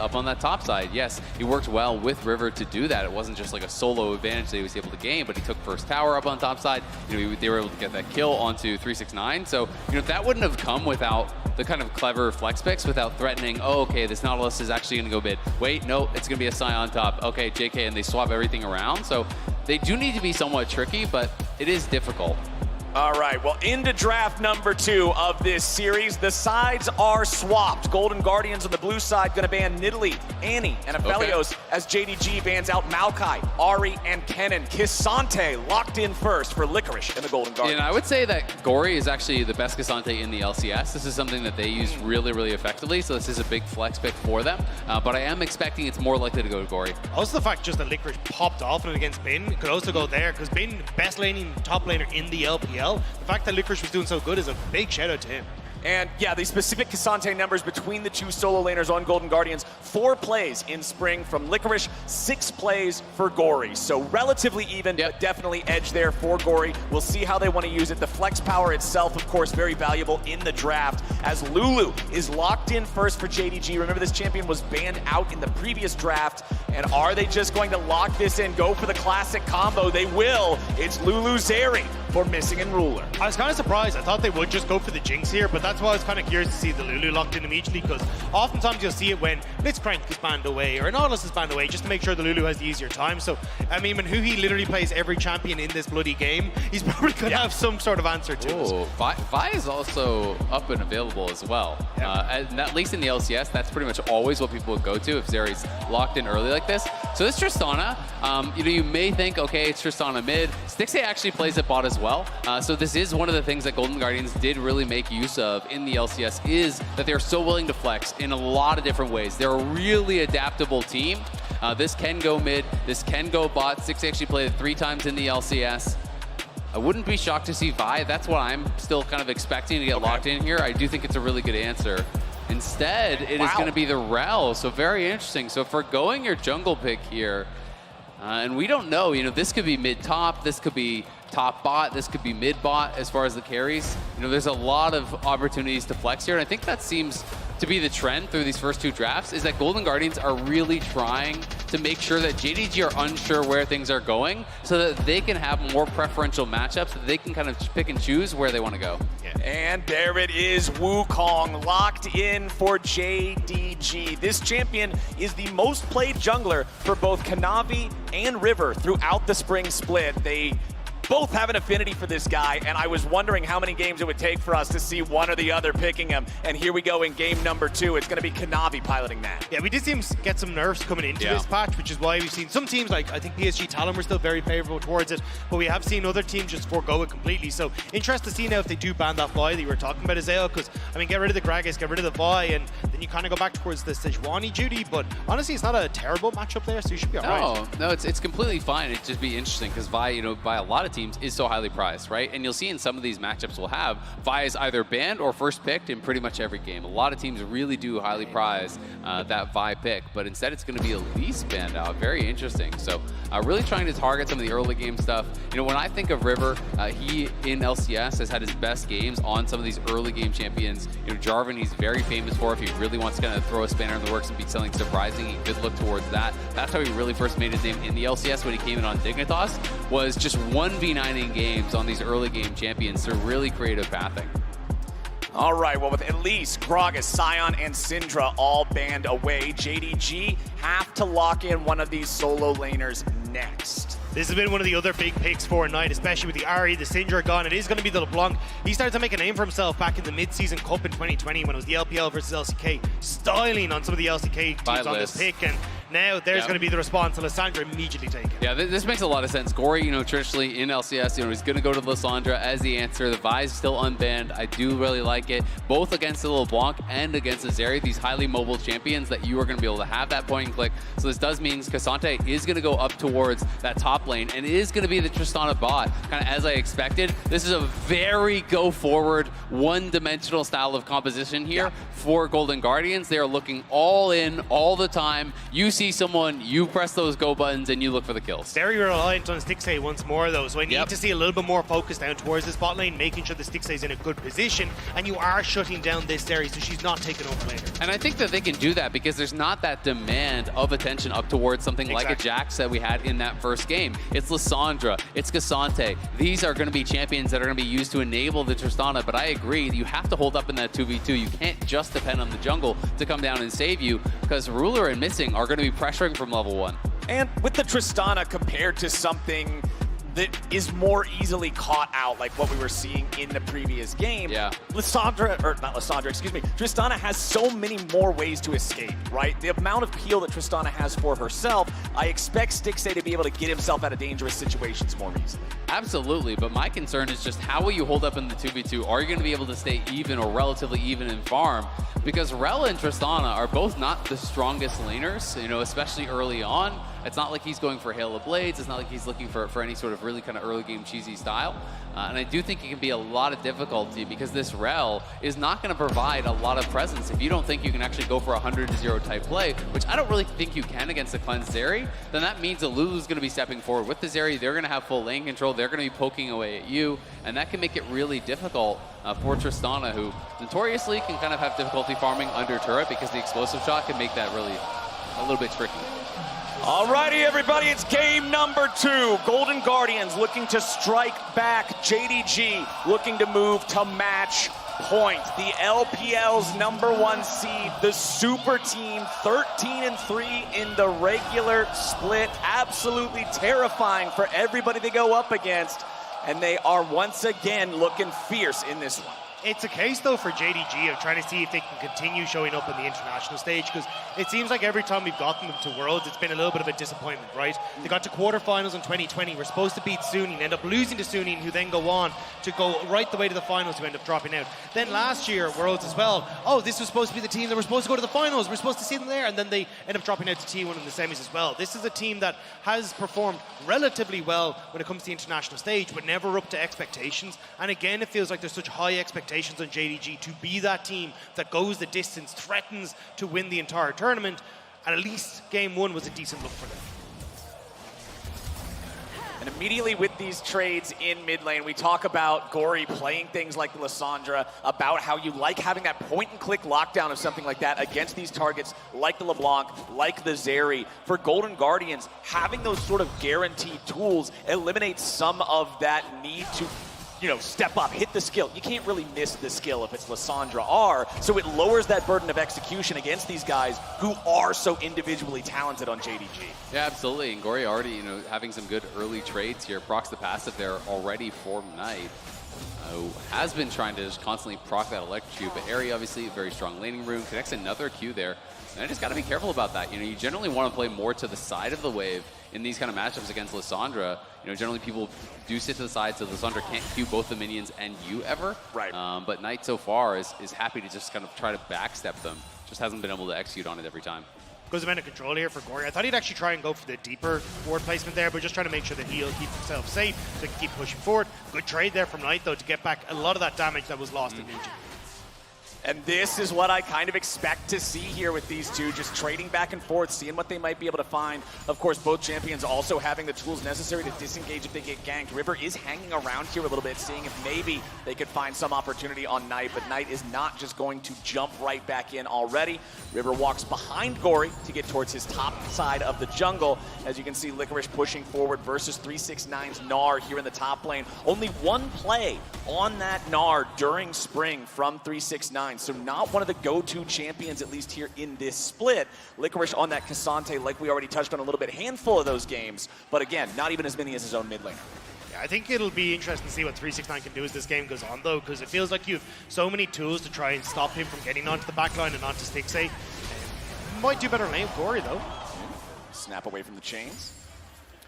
up on that top side. Yes, he worked well with River to do that. It wasn't just like a solo advantage that he was able to gain, but he took first tower up on top side. They were able to get that kill onto 369. So, that wouldn't have come without the kind of clever flex picks, without threatening, oh, okay, this Nautilus is actually going to go mid. Wait, no, it's going to be a Psy on top. Okay, JK, and they swap everything around. So they do need to be somewhat tricky, but it is difficult. All right, well, into draft number 2 of this series. The sides are swapped. Golden Guardians on the blue side going to ban Nidalee, Annie, and Aphelios as JDG bans out Maokai, Ari, and Kennen. K'Sante locked in first for Licorice and the Golden Guardians. And I would say that Gory is actually the best K'Sante in the LCS. This is something that they use really, really effectively, so this is a big flex pick for them. But I am expecting it's more likely to go to Gory. Also the fact just that Licorice popped off it against Bin could also go there, because Bin, best laning top laner in the LPL. The fact that Licorice was doing so good is a big shout out to him. And yeah, the specific K'Sante numbers between the two solo laners on Golden Guardians: 4 plays in spring from Licorice, 6 plays for Gory. So relatively even, but definitely edge there for Gory. We'll see how they want to use it. The flex power itself, of course, very valuable in the draft, as Lulu is locked in first for JDG. Remember, this champion was banned out in the previous draft. And are they just going to lock this in, go for the classic combo? They will. It's Lulu Zeri for Missing and Ruler. I was kind of surprised. I thought they would just go for the Jinx here, but that's why I was kind of curious to see the Lulu locked in immediately, because oftentimes you'll see it when Blitzcrank is banned away or Nautilus is banned away, just to make sure the Lulu has the easier time. So, I mean, when Huhi literally plays every champion in this bloody game, he's probably going to have some sort of answer to it. Vi is also up and available as well. And at least in the LCS, that's pretty much always what people would go to if Zeri's locked in early like this. So this Tristana, you may think, okay, it's Tristana mid. Stixxay actually plays at bot as well. So this is one of the things that Golden Guardians did really make use of in the LCS, is that they're so willing to flex in a lot of different ways. They're a really adaptable team. This can go mid, this can go bot. Stixxay actually played it 3 times in the LCS. I wouldn't be shocked to see Vi. That's what I'm still kind of expecting to get locked in here. I do think it's a really good answer. Instead, it is going to be the Rel, so very interesting. So for going your jungle pick here, and we don't know, this could be mid-top, this could be top bot, this could be mid-bot as far as the carries. There's a lot of opportunities to flex here, and I think that seems to be the trend through these first 2 drafts, is that Golden Guardians are really trying to make sure that JDG are unsure where things are going, so that they can have more preferential matchups, that they can kind of pick and choose where they want to go. And there it is, Wukong locked in for JDG. This champion is the most played jungler for both Kanavi and River throughout the spring split. They both have an affinity for this guy, and I was wondering how many games it would take for us to see one or the other picking him. And here we go in game number 2. It's going to be Kanavi piloting that. Yeah, we did see him get some nerfs coming into this patch, which is why we've seen some teams, like I think PSG Talon, were still very favorable towards it, but we have seen other teams just forego it completely. So interested to see now if they do ban that Vi that you were talking about, Azale, because I mean, get rid of the Gragas, get rid of the Vi, and then you kind of go back towards the Sejuani duty. But honestly, it's not a terrible matchup there, so you should be alright. No, it's completely fine. It'd just be interesting, because Vi, by a lot of teams, is so highly prized, right? And you'll see in some of these matchups we'll have, Vi is either banned or first picked in pretty much every game. A lot of teams really do highly prize that Vi pick, but instead it's going to be Elise banned out. Very interesting. So really trying to target some of the early game stuff. When I think of River, he in LCS has had his best games on some of these early game champions. Jarvan, he's very famous for. If he really wants to kind of throw a spanner in the works and be something surprising, he could look towards that. That's how he really first made his name in the LCS when he came in on Dignitas, was just 1v9ing games on these early game champions through really creative pathing. All right, well, with Elise, Gragas, Sion, and Syndra all banned away, JDG have to lock in one of these solo laners next. This has been one of the other big picks for Knight, especially with the Ari, the Syndra gone. It is going to be the LeBlanc. He started to make a name for himself back in the mid-season cup in 2020 when it was the LPL versus LCK, styling on some of the LCK teams on this pick. And now there's going to be the response, and Lissandra immediately taken. Yeah, this makes a lot of sense. Gory, traditionally in LCS, he's going to go to Lissandra as the answer. The Vi is still unbanned. I do really like it, both against the LeBlanc and against the Zeri, these highly mobile champions that you are going to be able to have that point and click. So this does mean K'Sante is going to go up towards that top lane, and it is going to be the Tristana bot, kind of as I expected. This is a very go-forward, one-dimensional style of composition here for Golden Guardians. They are looking all in all the time. You see someone, you press those go buttons and you look for the kills. Very reliant on Stixxay once more, though, so I need to see a little bit more focus down towards this bot lane, making sure the Stixxay's in a good position, and you are shutting down this Zeri, so she's not taking over later. And I think that they can do that because there's not that demand of attention up towards something like a Jax that we had in that first game. It's Lissandra, it's Cassante. These are going to be champions that are going to be used to enable the Tristana, but I agree, you have to hold up in that 2v2. You can't just depend on the jungle to come down and save you, because Ruler and Missing are going to be pressuring from level 1. And with the Tristana compared to something that is more easily caught out, like what we were seeing in the previous game. Tristana has so many more ways to escape, right? The amount of peel that Tristana has for herself, I expect Stixxay to be able to get himself out of dangerous situations more easily. Absolutely, but my concern is just how will you hold up in the 2v2? Are you going to be able to stay even or relatively even in farm? Because Rell and Tristana are both not the strongest laners, you know, especially early on. It's not like he's going for Hail of Blades. It's not like he's looking for any sort of really kind of early game cheesy style. And I do think it can be a lot of difficulty because this Rell is not going to provide a lot of presence. If you don't think you can actually go for a 100-0 type play, which I don't really think you can against the cleansed Zeri, then that means that Lulu's going to be stepping forward with the Zeri. They're going to have full lane control. They're going to be poking away at you. And that can make it really difficult for Tristana, who notoriously can kind of have difficulty farming under turret because the explosive shot can make that really a little bit tricky. Alrighty, everybody, it's game number 2. Golden Guardians looking to strike back. JDG looking to move to match point. The LPL's #1 seed, the super team, 13-3 in the regular split. Absolutely terrifying for everybody they go up against. And they are once again looking fierce in this one. It's a case, though, for JDG of trying to see if they can continue showing up on the international stage, because it seems like every time we've gotten them to Worlds, it's been a little bit of a disappointment, right? They got to quarterfinals in 2020, were supposed to beat Suning, end up losing to Suning, who then go on to go right the way to the finals, who end up dropping out. Then last year, Worlds as well, oh, this was supposed to be the team that were supposed to go to the finals, we're supposed to see them there, and then they end up dropping out to T1 in the semis as well. This is a team that has performed relatively well when it comes to the international stage, but never up to expectations. And again, it feels like there's such high expectations on JDG to be that team that goes the distance, threatens to win the entire tournament, and at least game 1 was a decent look for them. And immediately with these trades in mid lane, we talk about Gory playing things like Lissandra, about how you like having that point-and-click lockdown of something like that against these targets like the LeBlanc, like the Zeri. For Golden Guardians, having those sort of guaranteed tools eliminates some of that need to, you know, step up, hit the skill. You can't really miss the skill if it's Lissandra R, so it lowers that burden of execution against these guys who are so individually talented on JDG. Yeah, absolutely. And Gory already, you know, having some good early trades here. Procs the passive there already for Knight, who has been trying to just constantly proc that electrocute, but Airy obviously a very strong laning rune, connects another Q there. And I just got to be careful about that. You know, you generally want to play more to the side of the wave in these kind of matchups against Lissandra. You know, generally people do sit to the side so Lissandra can't Q both the minions and you ever. Right. But Knight so far is happy to just kind of try to backstep them. Just hasn't been able to execute on it every time. Goes amount of control here for Gory. I thought he'd actually try and go for the deeper ward placement there, but just trying to make sure that he'll keep himself safe so he can keep pushing forward. Good trade there from Knight, though, to get back a lot of that damage that was lost in Legion. And this is what I kind of expect to see here with these two, just trading back and forth, seeing what they might be able to find. Of course, both champions also having the tools necessary to disengage if they get ganked. River is hanging around here a little bit, seeing if maybe they could find some opportunity on Knight, but Knight is not just going to jump right back in already. River walks behind Gory to get towards his top side of the jungle. As you can see, Licorice pushing forward versus 369's Gnar here in the top lane. Only one play on that Gnar during spring from 369. So not one of the go-to champions, at least here in this split. Licorice on that Cassante, like we already touched on a little bit, handful of those games, but again, not even as many as his own mid laner. Yeah, I think it'll be interesting to see what 369 can do as this game goes on, though, because it feels like you have so many tools to try and stop him from getting onto the backline and onto Stixxay. Might do better lane with Gory, though. Snap away from the chains.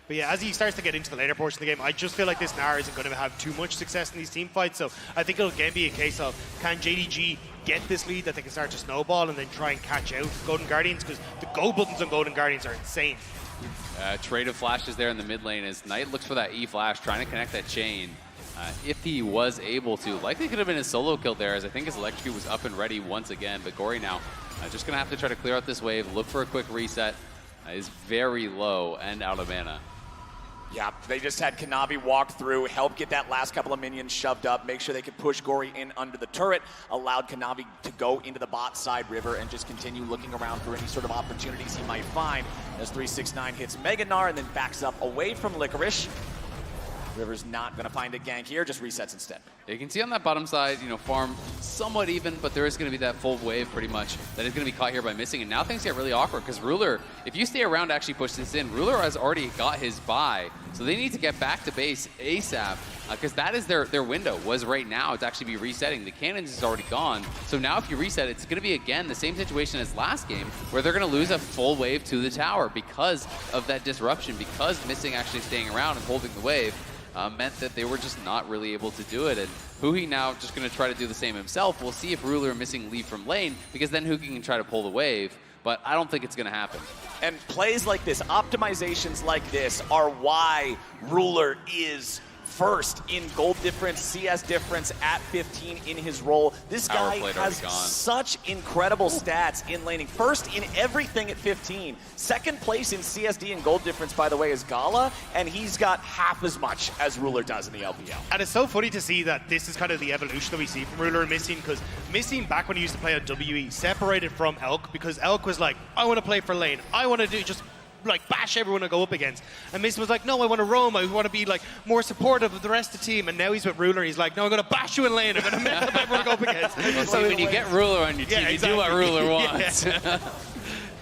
But yeah, as he starts to get into the later portion of the game, I just feel like this Gnar isn't going to have too much success in these team fights. So I think it'll again be a case of, can JDG get this lead that they can start to snowball and then try and catch out Golden Guardians? Because the go buttons on Golden Guardians are insane. Trade of flashes there in the mid lane as Knight looks for that E flash, trying to connect that chain. If he was able to, likely could have been a solo kill there, as I think his electrocute was up and ready once again. But Gory now just going to have to try to clear out this wave, look for a quick reset. is very low and out of mana. Yeah, they just had Kanavi walk through, help get that last couple of minions shoved up, make sure they could push Gory in under the turret, allowed Kanavi to go into the bot side river and just continue looking around for any sort of opportunities he might find as 369 hits Meganar and then backs up away from Licorice. River's not going to find a gank here, just resets instead. You can see on that bottom side, farm somewhat even, but there is going to be that full wave pretty much that is going to be caught here by missing. And now things get really awkward because Ruler, if you stay around to actually push this in, Ruler has already got his buy. So they need to get back to base ASAP because that is their window, was right now to actually be resetting. The cannons is already gone. So now if you reset, it's going to be, again, the same situation as last game where they're going to lose a full wave to the tower because of that disruption, because missing actually staying around and holding the wave. Meant that they were just not really able to do it. And Huhi now just going to try to do the same himself. We'll see if Ruler and Missing leave from lane, because then Huhi can try to pull the wave, but I don't think it's going to happen. And plays like this, optimizations like this, are why Ruler is first in gold difference, CS difference at 15 in his role. This guy has such incredible stats in laning. First in everything at 15. Second place in CSD and gold difference, by the way, is Gala, and he's got half as much as Ruler does in the LPL. And it's so funny to see that this is kind of the evolution that we see from Ruler and Missing, because Missing, back when he used to play on WE, separated from Elk, because Elk was like, I want to play for lane. I want to do just like bash everyone I go up against. And Mason was like, no, I want to roam. I want to be like more supportive of the rest of the team. And now he's with Ruler. He's like, no, I'm going to bash you in lane. I'm going to mess up everyone I go up against. Well, so when you get Ruler on your team, you do what Ruler wants.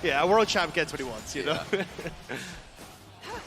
Yeah, a world champ gets what he wants, you know?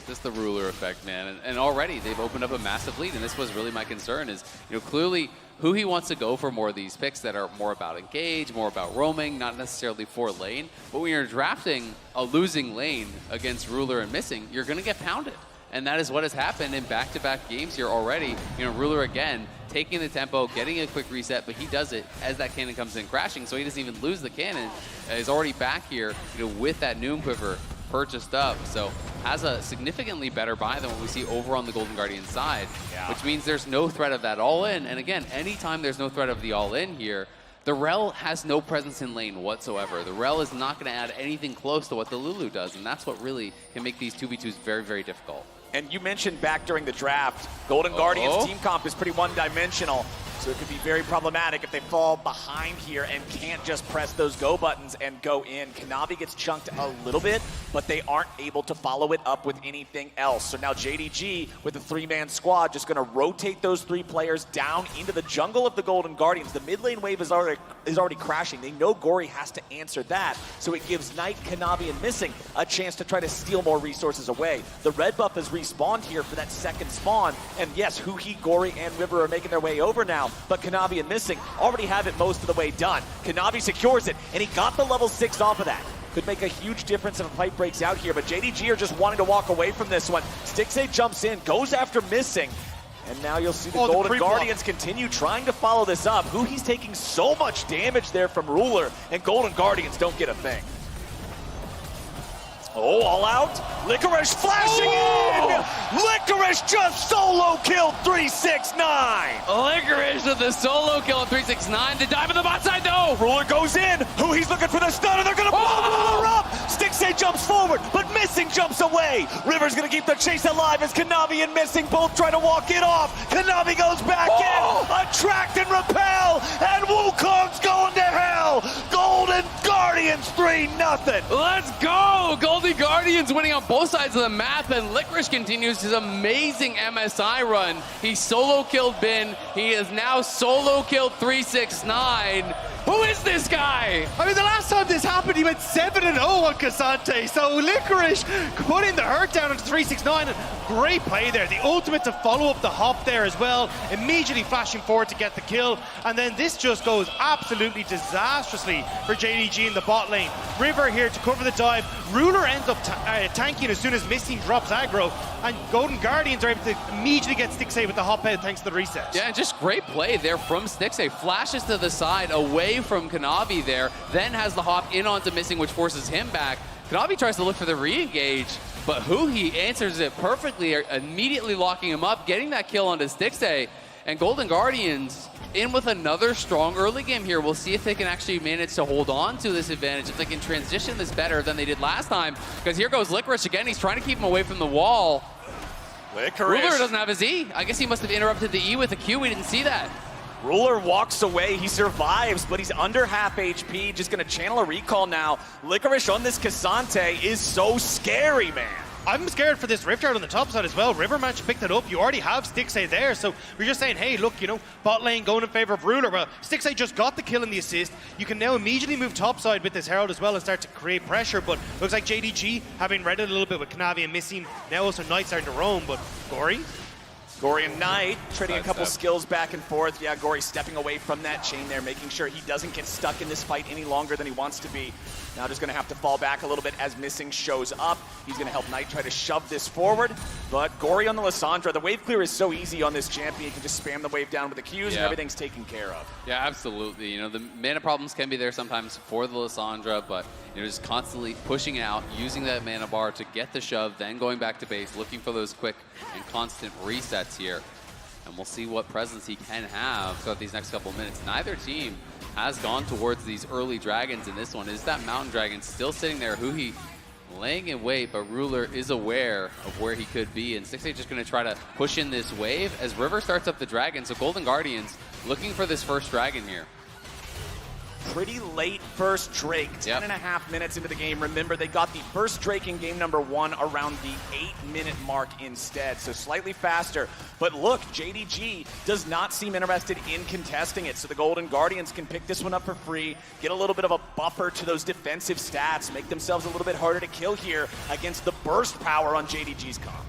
Just the Ruler effect, man. And already they've opened up a massive lead. And this was really my concern is, clearly Huhi wants to go for more of these picks that are more about engage, more about roaming, not necessarily for lane. But when you're drafting a losing lane against Ruler and Missing, you're going to get pounded. And that is what has happened in back-to-back games here already. Ruler again, taking the tempo, getting a quick reset, but he does it as that cannon comes in crashing, so he doesn't even lose the cannon. He's already back here, with that Noon Quiver purchased up, so has a significantly better buy than what we see over on the Golden Guardian side, which means there's no threat of that all-in. And again, anytime there's no threat of the all-in here, the Rel has no presence in lane whatsoever. The Rel is not going to add anything close to what the Lulu does, and that's what really can make these 2v2s very, very difficult. And you mentioned back during the draft, Golden Guardians team comp is pretty one-dimensional. So it could be very problematic if they fall behind here and can't just press those go buttons and go in. Kanavi gets chunked a little bit, but they aren't able to follow it up with anything else. So now JDG with a three-man squad just going to rotate those three players down into the jungle of the Golden Guardians. The mid lane wave is already crashing. They know Gory has to answer that. So it gives Knight, Kanavi, and Missing a chance to try to steal more resources away. The red buff has respawned here for that second spawn. And yes, Huhi, Gory, and River are making their way over now. But Kanavi and Missing already have it most of the way done. Kanavi secures it, and he got the level 6 off of that. Could make a huge difference if a fight breaks out here, but JDG are just wanting to walk away from this one. Stixxay jumps in, goes after Missing, and now you'll see the Golden Guardians continue trying to follow this up. He's taking so much damage there from Ruler, and Golden Guardians don't get a thing. Oh, all out. Licorice flashing in! Licorice just solo killed 369! Licorice with the solo kill at 369. The dive on the bot side, though! Ruler goes in. He's looking for the stun, and they're going to blow Ruler up! Stixxay jumps forward, but Missing jumps away. River's going to keep the chase alive as Kanavi and Missing both try to walk it off. Kanavi goes back in. Attract and repel, and Wukong's going to hell! Golden Guardians 3-0! Let's go! Golden Guardians winning on both sides of the map, and Licorice continues his amazing MSI run. He solo killed Bin. He has now solo killed 369. Who is this guy? I mean, the last time this happened, he went 7-0 on Cassante. So Licorice putting the hurt down into 369. Great play there. The ultimate to follow up the hop there as well. Immediately flashing forward to get the kill. And then this just goes absolutely disastrously for JDG in the bot lane. River here to cover the dive. Ruler ends up tanking as soon as Missing drops aggro. And Golden Guardians are able to immediately get Stixxay with the hop out thanks to the reset. Yeah, and just great play there from Stixxay. Flashes to the side away from Kanavi there, then has the hop in onto Missing, which forces him back. Kanavi tries to look for the re-engage, but Huhi answers it perfectly, immediately locking him up, getting that kill onto Stixxay. And Golden Guardians in with another strong early game here. We'll see if they can actually manage to hold on to this advantage, if they can transition this better than they did last time. Because here goes Licorice again. He's trying to keep him away from the wall. Licorice. Ruler doesn't have his E. I guess he must have interrupted the E with a Q. We didn't see that. Ruler walks away, he survives, but he's under half HP, just gonna channel a recall now. Licorice on this Cassante is so scary, man. I'm scared for this Rift Guard on the top side as well. River managed to pick that up. You already have Stixay there, so we're just saying, hey, look, you know, bot lane going in favor of Ruler. Well, Stixay just got the kill and the assist. You can now immediately move top side with this Herald as well and start to create pressure, but looks like JDG, having read it a little bit with Knavi and missing, now also Knight starting to roam, but Gory? Gory and Knight trading a couple skills back and forth. Yeah, Gory stepping away from that chain there, making sure he doesn't get stuck in this fight any longer than he wants to be. Now just going to have to fall back a little bit as Missing shows up. He's going to help Knight try to shove this forward. But Gory on the Lissandra, the wave clear is so easy on this champion. You can just spam the wave down with the Qs and everything's taken care of. Yeah, absolutely. You know, the mana problems can be there sometimes for the Lissandra, but you know, just constantly pushing out, using that mana bar to get the shove, then going back to base, looking for those quick and constant resets here. And we'll see what presence he can have throughout these next couple of minutes. Neither team has gone towards these early dragons in this one. Is that Mountain Dragon still sitting there? Huhi laying in wait, but Ruler is aware of where he could be. And Stixay just going to try to push in this wave as River starts up the dragon. So Golden Guardians looking for this first dragon here. Pretty late first Drake, 10.5 minutes into the game. Remember, they got the first Drake in game number 1 around the 8-minute mark instead, so slightly faster. But look, JDG does not seem interested in contesting it, so the Golden Guardians can pick this one up for free, get a little bit of a buffer to those defensive stats, make themselves a little bit harder to kill here against the burst power on JDG's comp.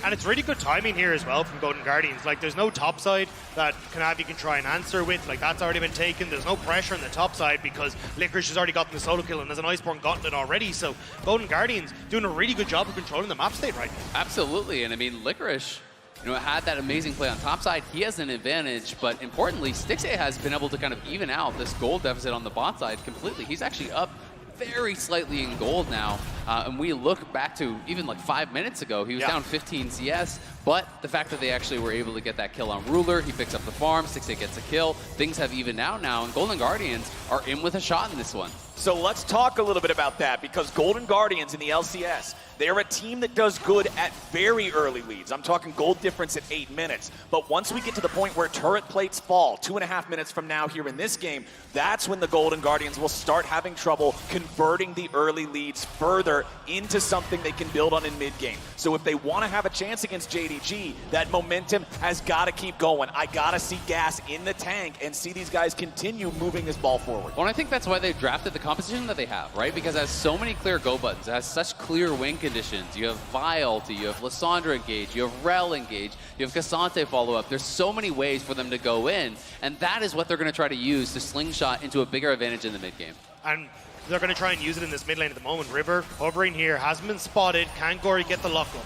And it's really good timing here as well from Golden Guardians. Like, there's no top side that Knavi can try and answer with. Like, that's already been taken. There's no pressure on the top side because Licorice has already gotten the solo kill and there's an Iceborne Gauntlet already. So Golden Guardians doing a really good job of controlling the map state right now. Absolutely. And I mean, Licorice, you know, had that amazing play on top side. He has an advantage, but importantly, Stixay has been able to kind of even out this gold deficit on the bot side completely. He's actually up very slightly in gold now, and we look back to even like 5 minutes ago, he was down 15 CS, but the fact that they actually were able to get that kill on Ruler, he picks up the farm, Stixay gets a kill, things have evened out now, and Golden Guardians are in with a shot in this one. So let's talk a little bit about that, because Golden Guardians in the LCS, they're a team that does good at very early leads. I'm talking gold difference at 8 minutes. But once we get to the point where turret plates fall, 2.5 minutes from now here in this game, that's when the Golden Guardians will start having trouble converting the early leads further into something they can build on in mid-game. So if they want to have a chance against JDG, that momentum has got to keep going. I got to see gas in the tank and see these guys continue moving this ball forward. Well, and I think that's why they drafted the composition that they have, right? Because it has so many clear go buttons, it has such clear win conditions. You have Vi ulti, you have Lissandra engage, you have Rel engage, you have Cassante follow up. There's so many ways for them to go in, and that is what they're going to try to use to slingshot into a bigger advantage in the mid game. And they're going to try and use it in this mid lane at the moment. River hovering here, hasn't been spotted. Can Gory get the lock up?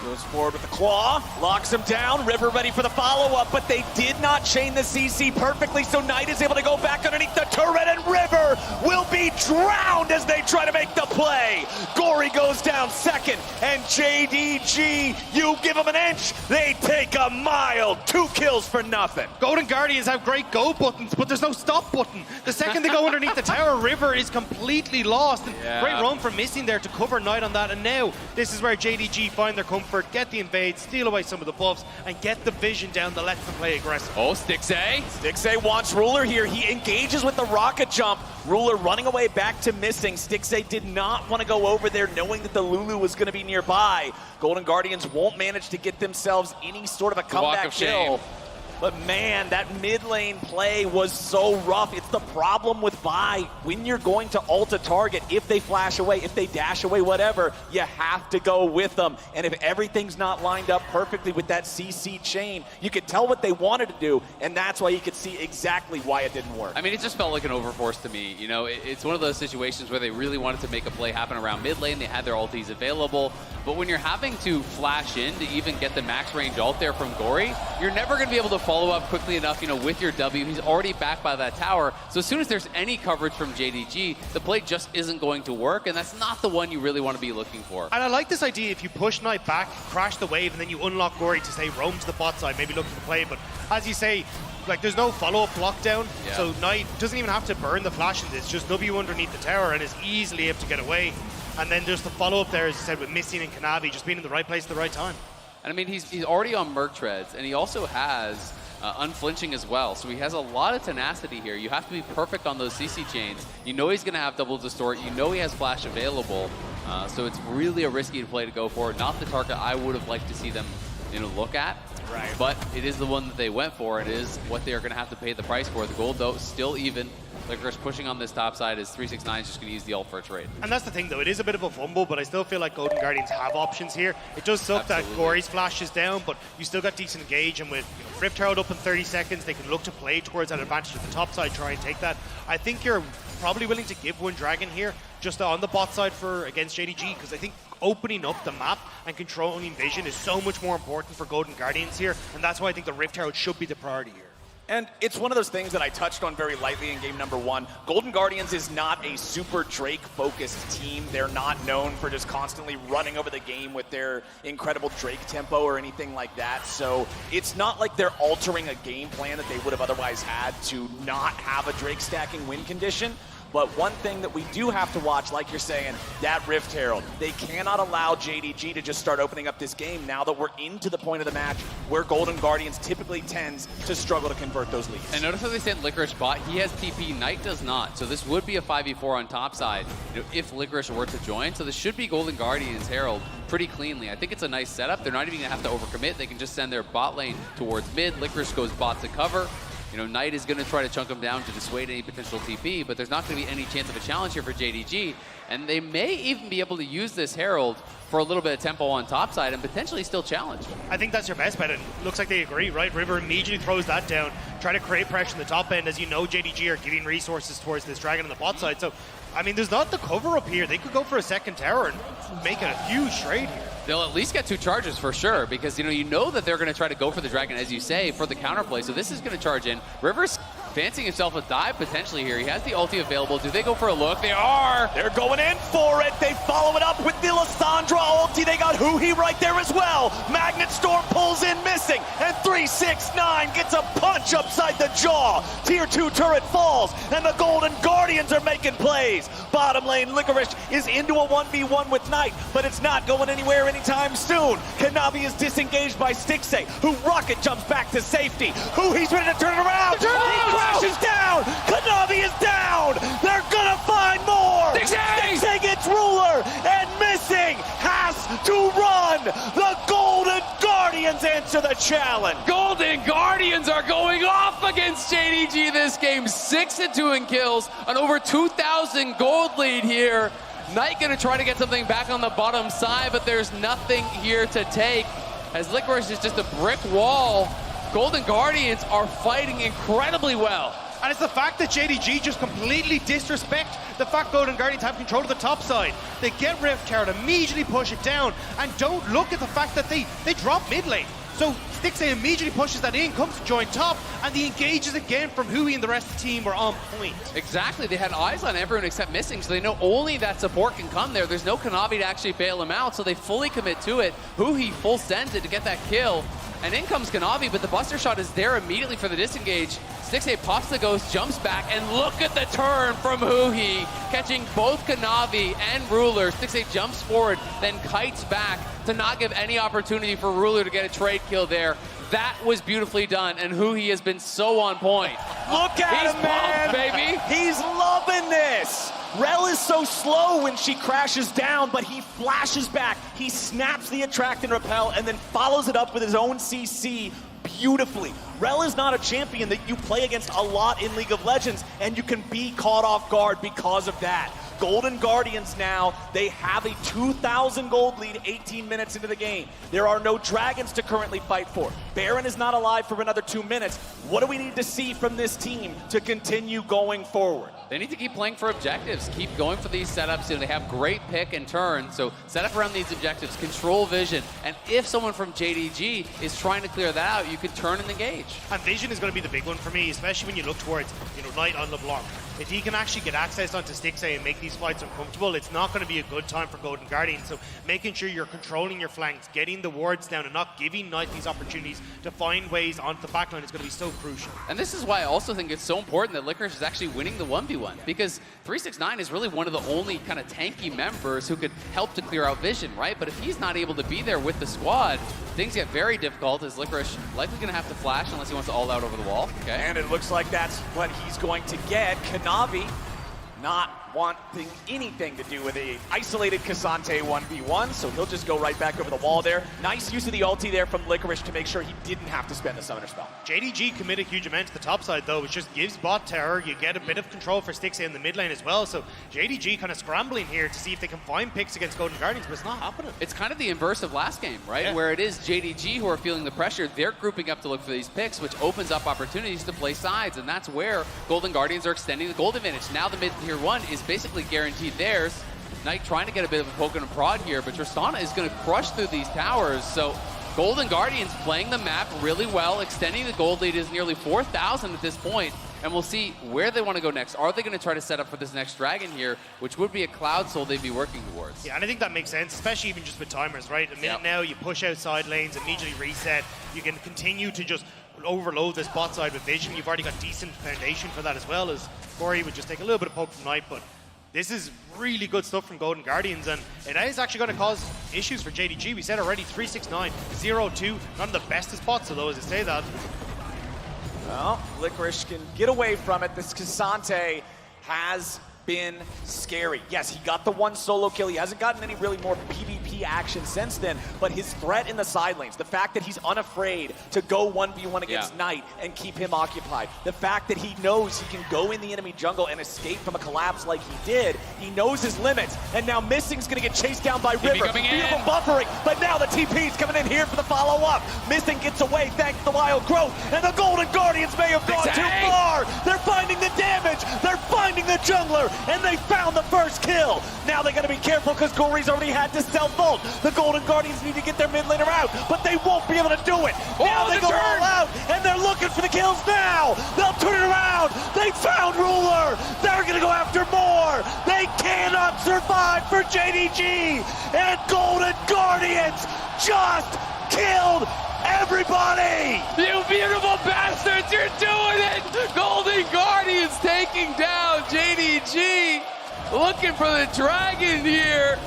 Goes forward with the claw, locks him down. River ready for the follow-up, but they did not chain the CC perfectly, so Knight is able to go back underneath the turret, and River will be drowned as they try to make the play. Gory goes down second, and JDG, you give them an inch, they take a mile. 2 kills for nothing. Golden Guardians have great go buttons, but there's no stop button. The second they go underneath the tower, River is completely lost. And great run from Missing there to cover Knight on that, and now this is where JDG find their comfort, get the invade, steal away some of the buffs, and get the vision down to let them play aggressive. Oh, Stixay. Stixay wants Ruler here. He engages with the rocket jump. Ruler running away back to Missing. Stixay did not want to go over there knowing that the Lulu was going to be nearby. Golden Guardians won't manage to get themselves any sort of a comeback kill. But man, that mid lane play was so rough. It's the problem with Vi. When you're going to ult a target, if they flash away, if they dash away, whatever, you have to go with them. And if everything's not lined up perfectly with that CC chain, you could tell what they wanted to do, and that's why you could see exactly why it didn't work. I mean, it just felt like an overforce to me. You know, it's one of those situations where they really wanted to make a play happen around mid lane. They had their ultis available. But when you're having to flash in to even get the max range ult there from Gory, you're never going to be able to follow up quickly enough, you know, with your W. He's already back by that tower. So as soon as there's any coverage from JDG, the play just isn't going to work, and that's not the one you really want to be looking for. And I like this idea, if you push Knight back, crash the wave, and then you unlock Gory to say roam to the bot side, maybe looking to play. But as you say, like there's no follow-up lockdown, so Knight doesn't even have to burn the flash in this, just W underneath the tower and is easily able to get away. And then there's the follow-up there, as I said, with Missing and Kanavi just being in the right place at the right time. And I mean, he's already on Merc Treads, and he also has unflinching as well, so he has a lot of tenacity here. You have to be perfect on those CC chains. You know he's going to have double distort. You know he has flash available, so it's really a risky play to go for. Not the target I would have liked to see them, look at. Right. But it is the one that they went for. It is what they are going to have to pay the price for. The gold, though, still even. Licorice pushing on this top side is 369 is just going to use the ult for a trade. And that's the thing, though. It is a bit of a fumble, but I still feel like Golden Guardians have options here. It does suck that Gory's flash is down, but you still got decent engage, and with Rift Herald up in 30 seconds, they can look to play towards that advantage at the top side, try and take that. I think you're probably willing to give one Dragon here, just on the bot side against JDG, because I think opening up the map and controlling vision is so much more important for Golden Guardians here, and that's why I think the Rift Herald should be the priority here. And it's one of those things that I touched on very lightly in game number 1. Golden Guardians is not a super Drake-focused team. They're not known for just constantly running over the game with their incredible Drake tempo or anything like that. So it's not like they're altering a game plan that they would have otherwise had to not have a Drake stacking win condition. But one thing that we do have to watch, like you're saying, that Rift Herald. They cannot allow JDG to just start opening up this game now that we're into the point of the match where Golden Guardians typically tends to struggle to convert those leads. And notice how they sent Licorice bot. He has TP, Knight does not. So this would be a 5v4 on top side if Licorice were to join. So this should be Golden Guardians Herald pretty cleanly. I think it's a nice setup. They're not even going to have to overcommit. They can just send their bot lane towards mid. Licorice goes bot to cover. Knight is going to try to chunk him down to dissuade any potential TP, but there's not going to be any chance of a challenge here for JDG. And they may even be able to use this Herald for a little bit of tempo on top side and potentially still challenge. I think that's your best bet, and looks like they agree, right? River immediately throws that down, try to create pressure in the top end. As you know, JDG are giving resources towards this Dragon on the bot side. So, I mean, there's not the cover up here. They could go for a second tower and make a huge trade here. They'll at least get 2 charges for sure, because you know that they're going to try to go for the Dragon, as you say, for the counterplay. So this is going to charge in. River's fancying himself a dive potentially here. He has the ulti available. Do they go for a look? They are! They're going in for it. They follow it up with the Lissandra ulti. They got Huhi right there as well. Magnet Storm pulls in Missing, and 369 gets a punch upside the jaw. Tier 2 turret falls, and the Golden Guardians are making plays. Bottom lane, Licorice is into a 1v1 with Knight, but it's not going anywhere anytime soon. Kanavi is disengaged by Stixxay, who rocket jumps back to safety. Huhi's ready to turn it around. He crashes down. Kanavi is down. They're gonna find more. Stixxay gets Ruler, and Missing has to run. The Golden Guardians answer the challenge. Golden Guardians are going off against JDG this game. 6-2 in kills, an over 2,000 gold lead here. Knight gonna try to get something back on the bottom side, but there's nothing here to take, as Licorice is just a brick wall. Golden Guardians are fighting incredibly well. And it's the fact that JDG just completely disrespect the fact Golden Guardians have control of the top side. They get Rift Herald, immediately push it down, and don't look at the fact that they drop mid lane. So Stixxay immediately pushes that in, comes to join top, and the engages again from Huhi and the rest of the team were on point. Exactly, they had eyes on everyone except Missing, so they know only that support can come there. There's no Kanavi to actually bail him out, so they fully commit to it. Huhi full sends it to get that kill. And in comes Kanavi, but the Buster Shot is there immediately for the disengage. Stixxay pops the Ghost, jumps back, and look at the turn from Huhi, catching both Kanavi and Ruler. Stixxay jumps forward, then kites back to not give any opportunity for Ruler to get a trade kill there. That was beautifully done, and Huhi has been so on point. Look at him, man. Pumped, baby. He's loving this. Rel is so slow when she crashes down, but he flashes back. He snaps the attract and repel and then follows it up with his own CC beautifully. Rel is not a champion that you play against a lot in League of Legends, and you can be caught off guard because of that. Golden Guardians now, they have a 2,000 gold lead 18 minutes into the game. There are no dragons to currently fight for. Baron is not alive for another 2 minutes. What do we need to see from this team to continue going forward? They need to keep playing for objectives, keep going for these setups. They have great pick and turn, so set up around these objectives, control vision, and if someone from JDG is trying to clear that out, you can turn and engage. And vision is going to be the big one for me, especially when you look towards, Knight on LeBlanc. if he can actually get access onto Stixxay and make these fights uncomfortable, it's not going to be a good time for Golden Guardian. So making sure you're controlling your flanks, getting the wards down, and not giving Knight these opportunities to find ways onto the backline is going to be so crucial. And this is why I also think it's so important that Licorice is actually winning the 1v1, because 369 is really one of the only kind of tanky members who could help to clear out vision, right? But if he's not able to be there with the squad, things get very difficult, as Licorice likely going to have to flash unless he wants to all out over the wall. Okay. And it looks like that's what he's going to get. Kanavi not wanting anything to do with a isolated Cassante 1v1, so he'll just go right back over the wall there. Nice use of the ulti there from Licorice to make sure he didn't have to spend the summoner spell. JDG commit a huge amount to the top side though, which just gives bot terror. You get a bit of control for Stixxay in the mid lane as well, so JDG kind of scrambling here to see if they can find picks against Golden Guardians, but it's not happening. It's kind of the inverse of last game, right? Yeah. Where it is JDG who are feeling the pressure. They're grouping up to look for these picks, which opens up opportunities to play sides, and that's where Golden Guardians are extending the gold advantage. Now the mid tier 1 is basically guaranteed theirs. Knight trying to get a bit of a poke and a prod here, but Tristana is going to crush through these towers. So Golden Guardians playing the map really well, extending the gold lead is nearly 4,000 at this point, and we'll see where they want to go next. Are they going to try to set up for this next dragon here, which would be a Cloud Soul they'd be working towards? Yeah, and I think that makes sense, especially even just with timers, right? A minute now, you push outside lanes, immediately reset. You can continue to just overload this bot side with vision. You've already got decent foundation for that as well, as Corey would just take a little bit of poke from Knight, but this is really good stuff from Golden Guardians, and it is actually going to cause issues for JDG. We said already 369, 0-2, none of the best spots, although as I say that. Well, Licorice can get away from it. This Cassante has been scary. Yes, he got the one solo kill. He hasn't gotten any really more PvP action since then, but his threat in the side lanes, the fact that he's unafraid to go 1v1 against Knight and keep him occupied, the fact that he knows he can go in the enemy jungle and escape from a collapse like he did, he knows his limits, and now Missing's gonna get chased down by River. Beautiful buffering, but now the TP's coming in here for the follow-up. Missing gets away thanks to the wild growth, and the Golden Guardians may have gone too far. They're finding the damage, they're finding the jungler, and they found the first kill. Now they gotta be careful because Gory's already had to self-ult. The Golden Guardians need to get their mid laner out, but they won't be able to do it. Now they go all out, and they're looking for the kills now. They'll turn it around. They found Ruler. They're gonna go after more. They cannot survive for JDG, and Golden Guardians just killed everybody! You beautiful bastards, you're doing it! Golden Guardians taking down JDG. Looking for the dragon here.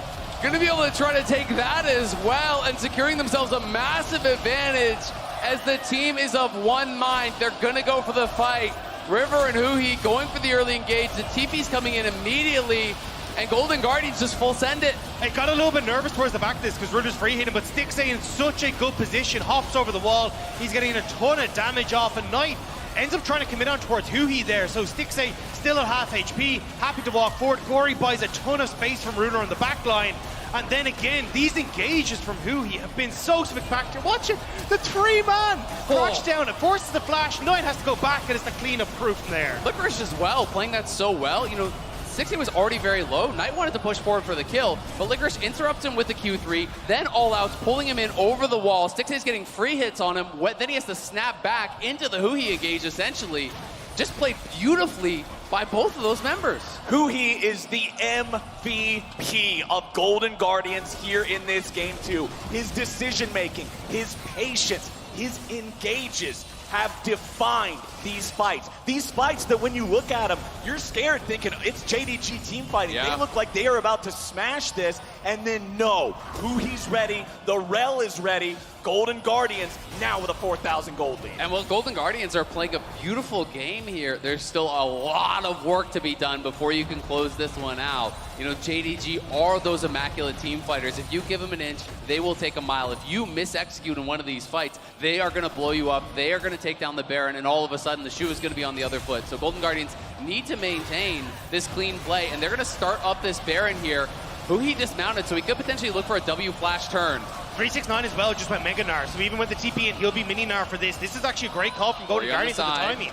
Going to be able to try to take that as well, and securing themselves a massive advantage as the team is of one mind. They're going to go for the fight. River and Huhi going for the early engage. The TP's coming in immediately, and Golden Guardians just full send it. I got a little bit nervous towards the back of this because River's free hitting, but Stixxay in such a good position, hops over the wall. He's getting a ton of damage off, and Knight ends up trying to commit on towards Huhi there. So Stixxay still at half HP, happy to walk forward. Corey buys a ton of space from Runer on the back line. And then again, these engages from Huhi have been so spectacular. Watch it, the three-man crouch down, it forces the flash. Knight has to go back, and it's the clean-up crew from there. Licorice as well, playing that so well. You know, 60 was already very low. Knight wanted to push forward for the kill, but Licorice interrupts him with the Q3, then all outs, pulling him in over the wall. Stixxay's getting free hits on him. Then he has to snap back into the Huhi engage, essentially. Just played beautifully by both of those members. Huhi is the MVP of Golden Guardians here in this game too. His decision-making, his patience, his engages have defined these fights. These fights that when you look at them, you're scared thinking it's JDG team fighting. Yeah. They look like they are about to smash this, and then no. Huhi's ready, the Rel is ready, Golden Guardians now with a 4,000 gold lead. And while Golden Guardians are playing a beautiful game here, there's still a lot of work to be done before you can close this one out. You know, JDG are those immaculate team fighters. If you give them an inch, they will take a mile. If you mis-execute in one of these fights, they are going to blow you up. They are going to take down the Baron, and all of a sudden the shoe is going to be on the other foot. So Golden Guardians need to maintain this clean play, and they're going to start up this Baron here. Huhi dismounted, so he could potentially look for a W flash turn. 369 as well just went Mega Gnar, so even with the TP in, he'll be Mini Gnar for this. This is actually a great call from Golden Guardians at the timing.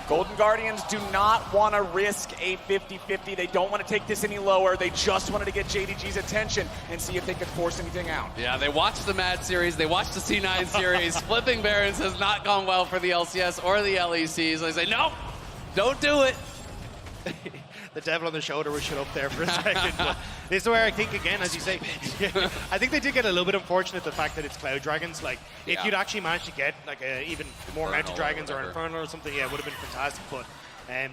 Golden Guardians do not want to risk a 50-50. They don't want to take this any lower. They just wanted to get JDG's attention and see if they could force anything out. Yeah, they watched the Mad series, they watched the C9 series. Flipping Barons has not gone well for the LCS or the LEC, so they say, nope, don't do it. The devil on the shoulder was shut up there for a second. But this is where I think, again, as you say, I think they did get a little bit unfortunate the fact that it's Cloud Dragons. Like, if you'd actually managed to get like even more Mounted Dragons or Infernal or something, yeah, it would have been fantastic. But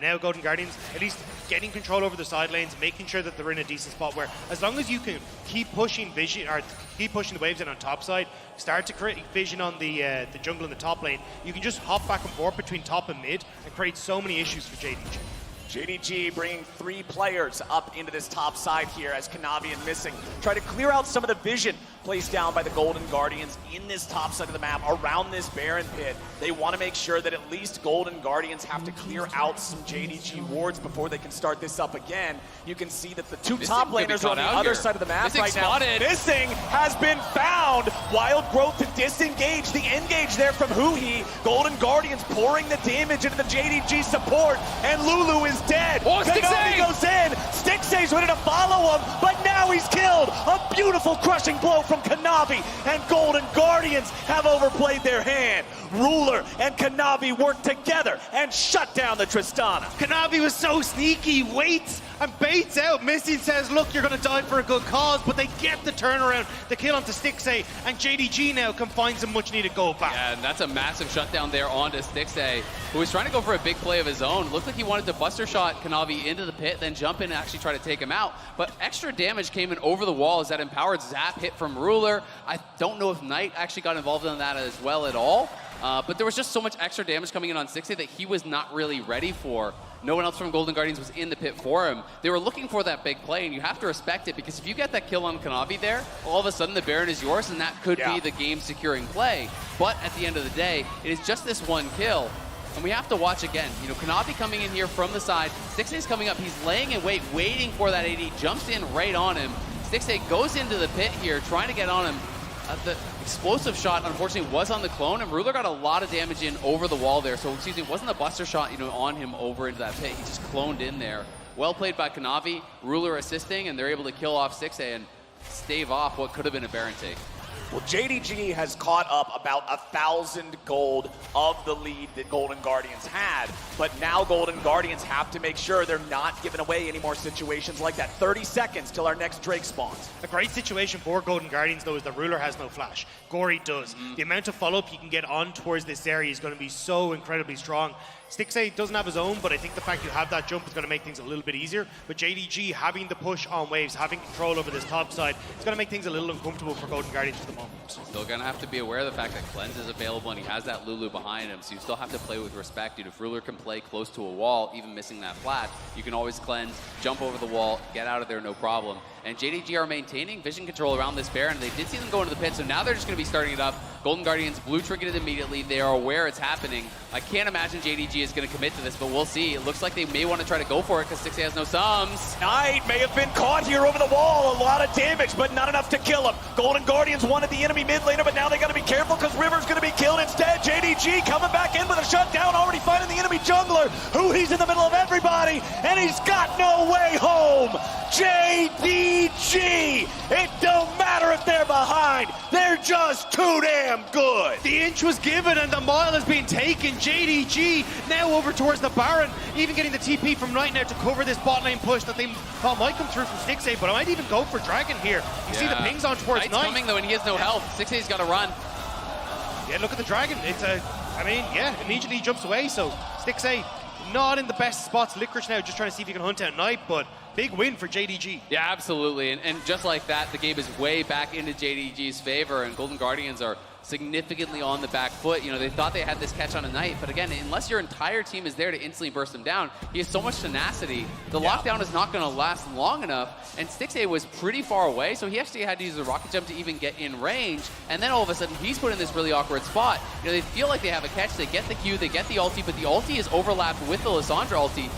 now Golden Guardians, at least getting control over the side lanes, making sure that they're in a decent spot where, as long as you can keep pushing vision or keep pushing the waves in on top side, start to create vision on the jungle in the top lane, you can just hop back and forth between top and mid and create so many issues for JDG. JDG bringing 3 players up into this top side here as Kanavi and Missing try to clear out some of the vision placed down by the Golden Guardians in this top side of the map around this Baron pit. They want to make sure that at least Golden Guardians have to clear out some JDG wards before they can start this up again. You can see that the 2 top laners are on the other side of the map right now. Missing has been found. Wild Growth to disengage. The engage there from Huhi. Golden Guardians pouring the damage into the JDG support, and Lulu is dead. Oh, Kanavi goes in. Stixay's ready to follow him, but now he's killed. A beautiful crushing blow from Kanavi, and Golden Guardians have overplayed their hand. Ruler and Kanavi work together and shut down the Tristana. Kanavi was so sneaky, waits and baits out. Missy says, look, you're going to die for a good cause, but they get the turnaround, the kill onto Stixay, and JDG now can find some much needed gold back. Yeah, and that's a massive shutdown there onto Stixay, who was trying to go for a big play of his own. Looked like he wanted to buster shot Kanavi into the pit, then jump in and actually try to take him out. But extra damage came in over the wall as that empowered zap hit from Ruler. I don't know if Knight actually got involved in that as well at all. But there was just so much extra damage coming in on Stixay that he was not really ready for. No one else from Golden Guardians was in the pit for him. They were looking for that big play, and you have to respect it, because if you get that kill on Kanavi there, all of a sudden the Baron is yours, and that could be the game-securing play. But at the end of the day, it is just this one kill, and we have to watch again. You know, Kanavi coming in here from the side, Stixay's coming up, he's laying in wait, waiting for that AD, jumps in right on him. Stixay goes into the pit here, trying to get on him. The explosive shot, unfortunately, was on the clone, and Ruler got a lot of damage in over the wall there. So, excuse me, it wasn't a buster shot, you know, on him over into that pit. He just cloned in there. Well played by Kanavi. Ruler assisting, and they're able to kill off Stixay and stave off what could have been a Baron take. Well, JDG has caught up about 1,000 gold of the lead that Golden Guardians had, but now Golden Guardians have to make sure they're not giving away any more situations like that. 30 seconds till our next Drake spawns. A great situation for Golden Guardians, though, is that Ruler has no flash. Gory does. The amount of follow-up he can get on towards this area is going to be so incredibly strong. Stixay doesn't have his own, but I think the fact you have that jump is going to make things a little bit easier. But JDG having the push on waves, having control over this top side, it's going to make things a little uncomfortable for Golden Guardians for the moment. Still going to have to be aware of the fact that Cleanse is available, and he has that Lulu behind him, so you still have to play with respect. Dude, if Ruler can play close to a wall, even missing that flash, you can always Cleanse, jump over the wall, get out of there, no problem. And JDG are maintaining vision control around this Baron, and they did see them go into the pit, so now they're just going to be starting it up. Golden Guardians blue triggered it immediately. They are aware it's happening. I can't imagine JDG is going to commit to this, but we'll see. It looks like they may want to try to go for it because Stixay has no sums. Knight may have been caught here over the wall. A lot of damage, but not enough to kill him. Golden Guardians wanted the enemy mid laner, but now they got to be careful because River's going to be killed instead. JDG coming back in with a shutdown, already finding the enemy jungler, who he's in the middle of everybody, and he's got no way home. JDG! It don't matter if they're behind. They're just too damn good. The inch was given and the mile has been taken. JDG now over towards the Baron, even getting the TP from Knight now to cover this bot lane push that they thought might come through from Stixay, but I might even go for Dragon here. You see the pings on towards Knight's Knight. coming though, and he has no health. Stixay's got to run. Yeah, look at the Dragon. It's immediately he jumps away, so Stixay not in the best spots. Licorice now just trying to see if he can hunt out Knight, but big win for JDG. Yeah, absolutely. And just like that, the game is way back into JDG's favor, and Golden Guardians are significantly on the back foot. You know, they thought they had this catch on a Knight, but again, unless your entire team is there to instantly burst him down, he has so much tenacity. The lockdown is not going to last long enough, and Stixay was pretty far away, so he actually had to use a rocket jump to even get in range, and then all of a sudden, he's put in this really awkward spot. You know, they feel like they have a catch, they get the Q, they get the ulti, but the ulti is overlapped with the Lissandra ulti.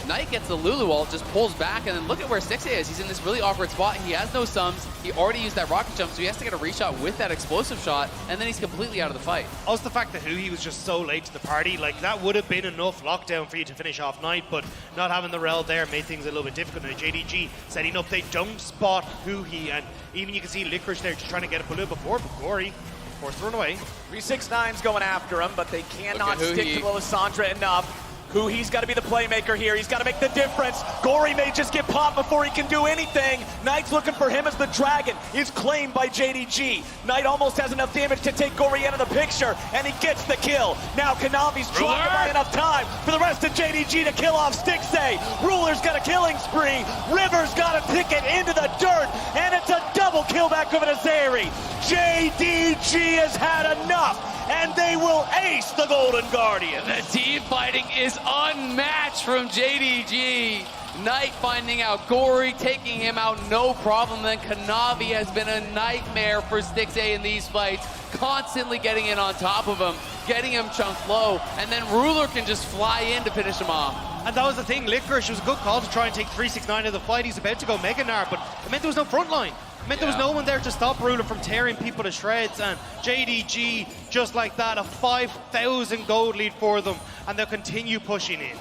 Knight gets the Lulu ult, just pulls back, and then look at where Stixay is. He's in this really awkward spot. He has no sums. He already used that rocket jump, so he has to get a reshot with that explosive shot, and then he's completely out of the fight. Also the fact that he was just so late to the party, like that would have been enough lockdown for you to finish off Knight, but not having the rel there made things a little bit difficult. And JDG setting up, they don't spot Huhi, and even you can see Licorice there just trying to get a little before, but Gory, forced to run away. 369's going after him, but they cannot stick to Lissandra enough. Who he's got to be the playmaker here. He's got to make the difference. Gory may just get popped before he can do anything. Knight's looking for him as the dragon is claimed by JDG. Knight almost has enough damage to take Gory out of the picture, and he gets the kill. Now Kanavi's trying to buy enough time for the rest of JDG to kill off Stixay. Ruler's got a killing spree. River's got a ticket into the dirt, and it's a double kill back over to Zeri. JDG has had enough, and they will ace the Golden Guardian. The team fighting is unmatched from JDG. Knight finding out Gory, taking him out no problem. Then Kanavi has been a nightmare for Stixay in these fights, constantly getting in on top of him, getting him chunked low, and then Ruler can just fly in to finish him off. And that was the thing, Licorice, it was a good call to try and take 369 of the fight. He's about to go Mega Gnar, but it meant there was no front line. It meant there was no one there to stop Ruler from tearing people to shreds, and JDG, just like that, a 5,000 gold lead for them, and they'll continue pushing in.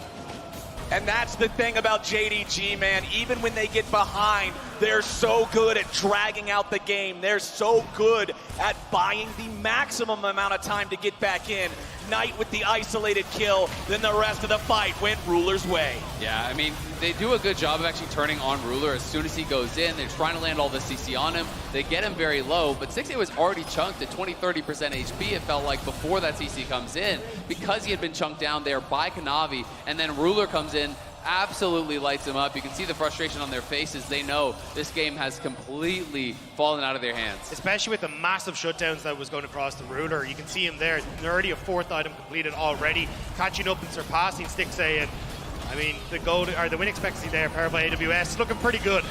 And that's the thing about JDG, man. Even when they get behind, they're so good at dragging out the game. They're so good at buying the maximum amount of time to get back in. Knight with the isolated kill, then the rest of the fight went Ruler's way. Yeah, I mean, they do a good job of actually turning on Ruler as soon as he goes in. They're trying to land all the CC on him. They get him very low, but Stixay was already chunked at 20-30% HP, it felt like, before that CC comes in, because he had been chunked down there by Kanavi, and then Ruler comes in, absolutely lights them up. You can see the frustration on their faces. They know this game has completely fallen out of their hands. Especially with the massive shutdowns that was going across the Ruler. You can see him there. Already a 4th item completed already, catching up and surpassing Stixay. And I mean, the win expectancy there, powered by AWS, looking pretty good.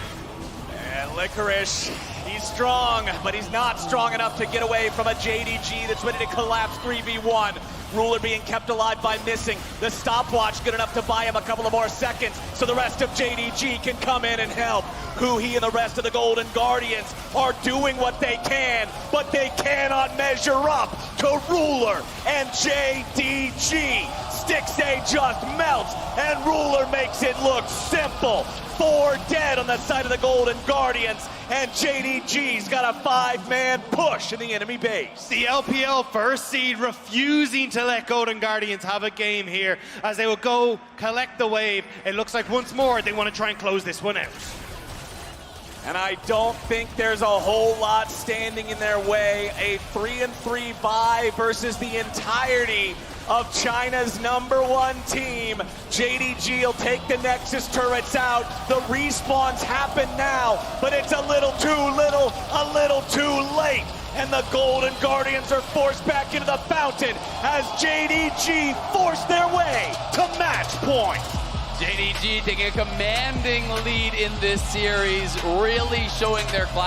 And Licorice, he's strong, but he's not strong enough to get away from a JDG that's ready to collapse 3v1. Ruler being kept alive by missing. The stopwatch good enough to buy him a couple of more seconds so the rest of JDG can come in and help. He and the rest of the Golden Guardians are doing what they can, but they cannot measure up to Ruler and JDG. Stixay just melts, and Ruler makes it look simple. 4 dead on the side of the Golden Guardians, and JDG's got a 5-man push in the enemy base. The LPL first seed refusing to let Golden Guardians have a game here as they will go collect the wave. It looks like once more they want to try and close this one out. And I don't think there's a whole lot standing in their way. A 3-3 bye versus the entirety of China's #1 team. JDG will take the Nexus turrets out. The respawns happen now, but it's a little too little, a little too late. And the Golden Guardians are forced back into the fountain as JDG force their way to match point. JDG taking a commanding lead in this series, really showing their class.